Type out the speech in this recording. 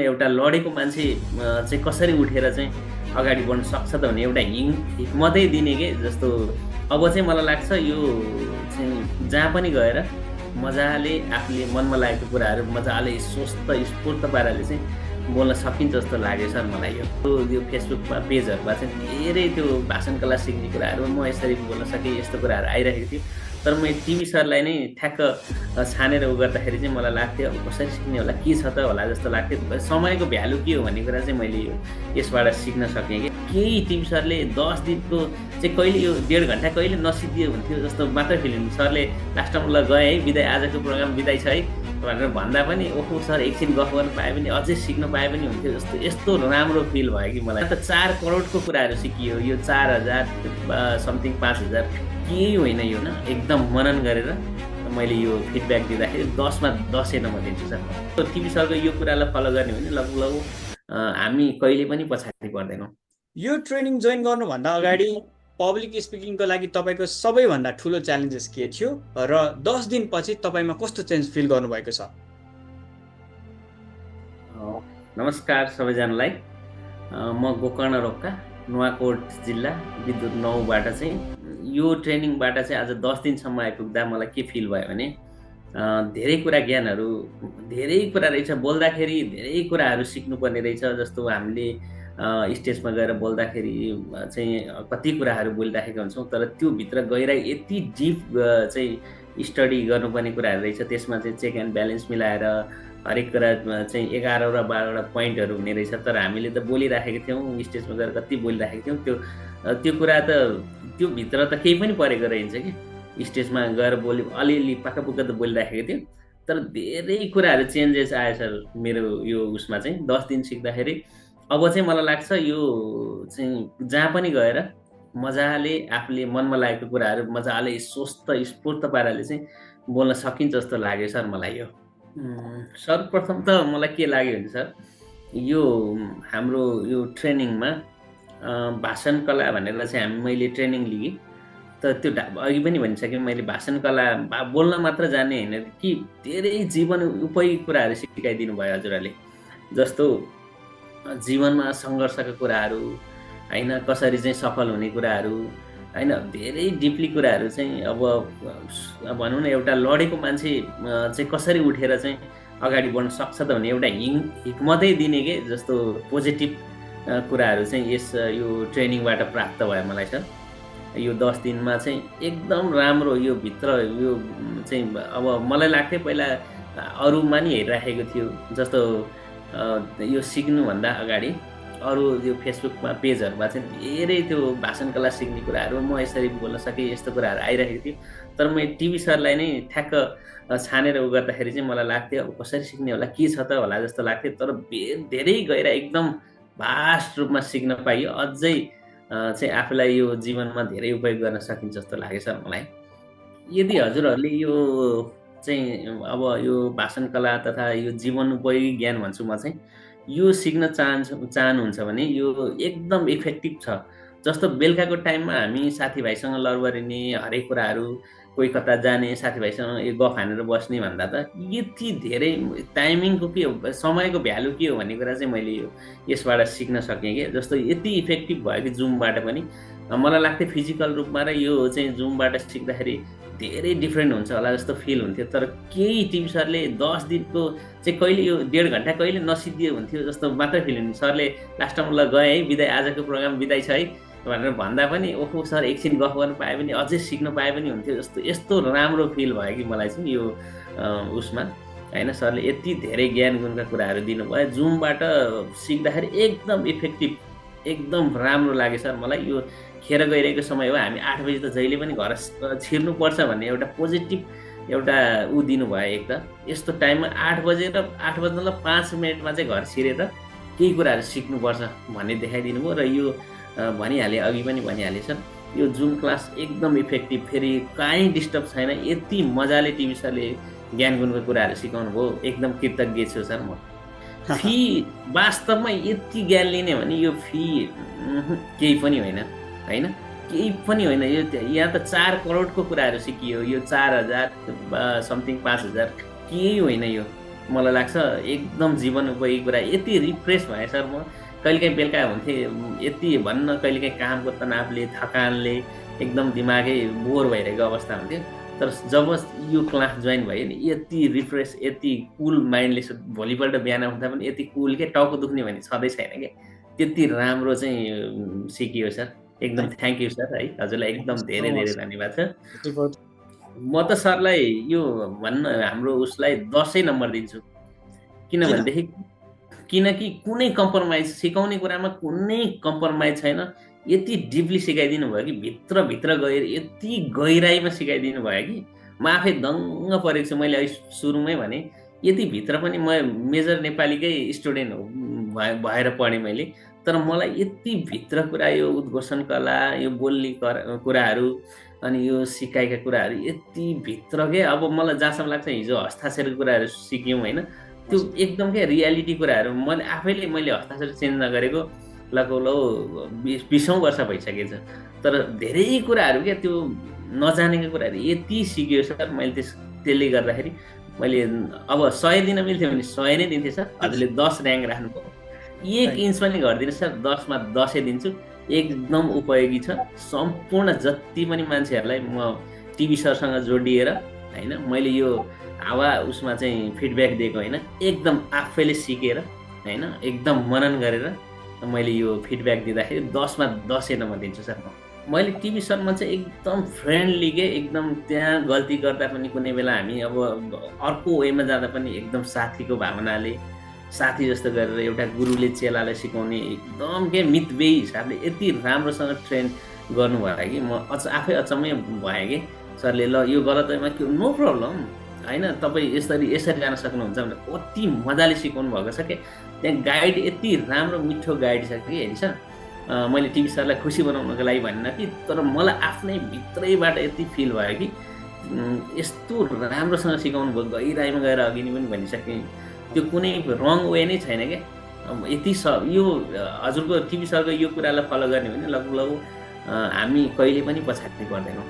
एउटा लडेको मान्छे चाहिँ कसरी उठेर चाहिँ अगाडि बढ्न सक्छ त भन्ने एउटा हिक्मतै दिने के जस्तो। अब चाहिँ मलाई लाग्छ यो चाहिँ जहाँ पनि गएर मजाले आफूले मनमा लागेको कुराहरू मजाले स्वस्थ स्फूर्त पाराले चाहिँ बोल्न सकिन्छ जस्तो लाग्यो सर मलाई। यो फेसबुकमा पेजहरूमा चाहिँ धेरै त्यो भाषण कला सिक्ने कुराहरू म यसरी बोल्न सकेँ, यस्तो कुराहरू आइरहेको थियो। तर म टिभी सरलाई नै ठ्याक्क छानेर उ गर्दाखेरि चाहिँ मलाई लाग्थ्यो अब कसरी सिक्ने होला, के छ त होला जस्तो लाग्थ्यो। समयको भ्यालु के हो भन्ने कुरा चाहिँ मैले यसबाट सिक्न सकेँ कि केही टिभी सरले 10 दिनको चाहिँ कहिले यो 1.5 घन्टा कहिले नसिद्धियो हुन्थ्यो जस्तो मात्रै फिल हुन्थ्यो। सरले लास्टमा ल गए है बिदाई, आजको प्रोग्राम बिदाई छ है भनेर भन्दा पनि ओहो सर एकछिन गफ गर्न पाए पनि अझै सिक्न पाए पनि हुन्थ्यो जस्तो यस्तो राम्रो फिल भयो कि मलाई। त 4 करोडको कुराहरू सिकियो, यो 4000 समथिङ 5000 केही होइन यो न, एकदम मनन गरेर मैले यो फिडब्याक दिँदाखेरि 10 मा 10 म दिन्छु सर। टिभी सरको यो कुरालाई फलो गर्ने हो भने लगभग हामी कहिले पनि पछाडि पर्दैनौँ। यो ट्रेनिङ जोइन गर्नुभन्दा अगाडि पब्लिक स्पिकिङको लागि तपाईँको सबैभन्दा ठुलो च्यालेन्जेस के थियो र 10 दिनपछि तपाईँमा कस्तो चेन्ज फिल गर्नुभएको छ? नमस्कार सबैजनालाई। म गोकर्ण रोक्का, नुवाकोट जिल्ला विद्युत 9बाट चाहिँ यो ट्रेनिङबाट चाहिँ आज 10 दिनसम्म आइपुग्दा मलाई के फिल भयो भने धेरै कुरा ज्ञानहरू धेरै कुरा रहेछ, बोल्दाखेरि धेरै कुराहरू सिक्नुपर्ने रहेछ। जस्तो हामीले स्टेजमा गएर बोल्दाखेरि चाहिँ कति कुराहरू बोलिराखेका हुन्छौँ, तर त्यो भित्र गहिराई यति डिप चाहिँ स्टडी गर्नुपर्ने कुराहरू रहेछ। त्यसमा चाहिँ चेक एन्ड ब्यालेन्स मिलाएर हरेक कुरा चाहिँ 11 र 12वटा पोइन्टहरू हुने रहेछ। तर हामीले त बोलिराखेको थियौँ, स्टेजमा गएर कति बोलिराखेको थियौँ, त्यो कुरा त त्यो भित्र त केही पनि परेको रहन्छ कि स्टेजमा गएर बोल्यो अलिअलि पाकापुक्का त बोलिराखेको थियो। तर धेरै कुराहरू चेन्जेस आयो सर मेरो यो उसमा चाहिँ 10 दिन सिक्दाखेरि। अब चाहिँ मलाई लाग्छ यो चाहिँ जहाँ पनि गएर मजाले आफूले मनमा लागेको कुराहरू मजाले स्वस्थ स्फूर्त पाराले चाहिँ बोल्न सकिन्छ जस्तो लाग्यो सर मलाई। यो सर्वप्रथम त मलाई के लाग्यो भने सर यो हाम्रो यो ट्रेनिङमा भाषण कला भनेर चाहिँ मैले ट्रेनिङ लिएँ। त त्यो अघि पनि भनिसकेँ मैले, भाषण कला बोल्न मात्र जाने होइन कि धेरै जीवन उपयोगी कुराहरू सिकाइदिनु भयो हजुरहरूले। जस्तो जीवनमा सङ्घर्षका कुराहरू होइन, कसरी चाहिँ सफल हुने कुराहरू होइन, धेरै डिपली कुराहरू चाहिँ अब भनौँ न एउटा लडेको मान्छे चाहिँ कसरी उठेर चाहिँ अगाडि बढ्न सक्छ त भन्ने एउटा हिक्मतै दिने के जस्तो पोजिटिभ कुराहरू चाहिँ यो ट्रेनिङबाट प्राप्त भयो मलाई सर। यो 10 दिनमा चाहिँ एकदम राम्रो यो भित्र यो चाहिँ अब मलाई लाग्थ्यो पहिला अरूमा नि हेरिराखेको थियो जस्तो यो सिक्नुभन्दा अगाडि अरू यो फेसबुकमा पेजहरूमा चाहिँ धेरै त्यो भाषण कला सिक्ने कुराहरू म यसरी बोल्न सकेँ, यस्तो कुराहरू आइरहेको थियो। तर म टिभी सरलाई नै ठ्याक्क छानेर उ गर्दाखेरि चाहिँ मलाई लाग्थ्यो अब कसरी सिक्ने होला, के छ त होला जस्तो लाग्थ्यो। तर धेरै गहिरा एकदम भास्ट रूपमा सिक्न पाइयो, अझै चाहिँ आफूलाई यो जीवनमा धेरै उपयोग गर्न सकिन्छ जस्तो लाग्यो सर मलाई। यदि हजुरहरूले यो चाहिँ अब यो भाषण कला तथा यो जीवन उपयोगी ज्ञान भन्छु म चाहिँ, यो सिक्न चाहनुहुन्छ भने यो एकदम इफेक्टिभ छ। जस्तो बेलुकाको टाइममा हामी साथीभाइसँग लरबरिने हरेक कुराहरू, कोही कता जाने साथीभाइसँग यो गफ हानेर बस्ने भन्दा त यति धेरै टाइमिङको के हो, समयको भ्यालु के हो भन्ने कुरा चाहिँ मैले यसबाट सिक्न सकेँ कि जस्तो यति इफेक्टिभ भयो कि जुमबाट पनि। मलाई लाग्थ्यो फिजिकल रूपमा र यो चाहिँ जुमबाट सिक्दाखेरि धेरै डिफ्रेन्ट हुन्छ होला जस्तो फिल हुन्थ्यो। तर केही टिभी सरले 10 दिनको चाहिँ कहिले यो 1.5 घन्टा कहिले नसिद्धियो हुन्थ्यो जस्तो मात्रै फिल हुन्थ्यो। सरले लास्टमा ल गए है बिदाई, आजको प्रोग्राम बिदाई छ है भनेर भन्दा पनि ओहो सर एकछिन गफ गर्न पाए पनि अझै सिक्न पाए पनि हुन्थ्यो जस्तो यस्तो राम्रो फिल भयो कि मलाई चाहिँ यो उसमा होइन। सरले यति धेरै ज्ञान गुणका कुराहरू दिनुभयो, जुमबाट सिक्दाखेरि एकदम इफेक्टिभ एकदम राम्रो लाग्यो सर मलाई। यो खेर गइरहेको समय हो, हामी 8 बजी त जहिले पनि घर छिर्नुपर्छ भन्ने एउटा पोजिटिभ एउटा दिनुभयो। एक त यस्तो टाइममा 8 बजेर 8 बज्न 5 मिनटमा चाहिँ घर छिरेर केही कुराहरू सिक्नुपर्छ भन्ने देखाइदिनु भयो। र यो भनिहालेँ, अघि पनि भनिहालेँ सर, यो जुम क्लास एकदम इफेक्टिभ, फेरि कहीँ डिस्टर्ब छैन, यति मजाले टिभी सरले ज्ञान गुणको कुराहरू सिकाउनु भयो, एकदम कृतज्ञ छु सर म। फी वास्तवमा यति ज्ञान लिने भने यो फी केही पनि होइन, होइन केही पनि होइन। यो यहाँ त 4 करोडको कुराहरू सिकियो, यो 4000 समथिङ 5000 केही होइन। यो मलाई लाग्छ एकदम जीवन उपयोगी कुरा यति रिफ्रेस भएँ सर म कहिलेकाहीँ बेलुका हुन्थेँ यति भन्न कहिलेकाहीँ कामको तनावले थकानले एकदम दिमागै बोर भइरहेको अवस्था हुन्थ्यो तर जब यो क्लास जोइन भयो नि यति रिफ्रेस यति कुल माइन्डले भोलिपल्ट बिहान उठ्दा पनि यति कुल के टाउको दुख्ने भन्ने छँदै छैन क्या त्यति राम्रो चाहिँ सिकियो सर एकदम थ्याङ्क यू सर है हजुरलाई एकदम धेरै धेरै धन्यवाद छ म त सरलाई यो भन्न हाम्रो उसलाई 10 नम्बर दिन्छु किनभनेदेखि किनकि कुनै कम्प्रोमाइज सिकाउने कुरामा कुनै कम्प्रोमाइज छैन यति डिपली सिकाइदिनु भयो कि भित्रभित्र गएर यति गहिराइमा सिकाइदिनु भयो कि म आफै दङ्ग परेको छु मैले सुरुमै भने यति भित्र पनि म मेजर नेपालीकै स्टुडेन्ट भएर पढेँ मैले तर मलाई यति भित्र कुरा यो उद्घोषण कला यो बोल्ने कुराहरू अनि यो सिकाइका कुराहरू यति भित्र के अब मलाई जहाँसम्म लाग्छ हिजो हस्ताक्षरको कुराहरू सिक्यौँ होइन त्यो एकदम के रियालिटी कुराहरू मैले हस्ताक्षर चेन्ज नगरेको लगभग 20औं वर्ष भइसकेको छ तर धेरै कुराहरू क्या त्यो नजानेको कुराहरू यति सिक्यो सर मैले त्यसले गर्दाखेरि मैले अब 100 दिन मिल्थ्यो भने 100 नै दिन्थेँ सर हजुरले 10 र्याङ्क राख्नुभयो 1 इन्च पनि घट्दिनँ सर 10 मा 10 दिन्छु एकदम उपयोगी छ सम्पूर्ण जति पनि मान्छेहरूलाई म टिभी सरसँग जोडिएर होइन मैले यो हावा उसमा चाहिँ फिडब्याक दिएको होइन एकदम आफैले सिकेर होइन एकदम मनन गरेर मैले यो फिडब्याक दिँदाखेरि 10 मा 10 नम्बर दिन्छु सर मैले टिभी सरमा चाहिँ एकदम फ्रेन्डली के एकदम त्यहाँ गल्ती गर्दा पनि कुनै बेला हामी अब अर्को वेमा जाँदा पनि एकदम साथीको भावनाले साथी जस्तो गरेर एउटा गुरुले चेलालाई सिकाउने एकदम के मितव्ययी हिसाबले यति राम्रोसँग ट्रेन गर्नुभयो कि म आफै अचम्मै भएँ कि सरले ल यो गलत वेमा के नो प्रब्लम होइन तपाईँ यसरी जान सक्नुहुन्छ भने कति मजाले सिकाउनु भएको छ कि त्यहाँ गाइड यति राम्रो मिठो गाइड छ कि होइन सर मैले टिभी सरलाई खुसी बनाउनको लागि भन्न कि तर मलाई आफ्नै भित्रैबाट यति फिल भयो कि यस्तो राम्रोसँग सिकाउनु भयो गहिराइमा गएर अघि नै पनि भनिसकेँ त्यो कुनै रङ वे नै छैन क्या यति यो हजुरको टिभी सरको यो कुरालाई फलो गर्ने भने लगभग हामी कहिले पनि पछाडि पर्दैनौँ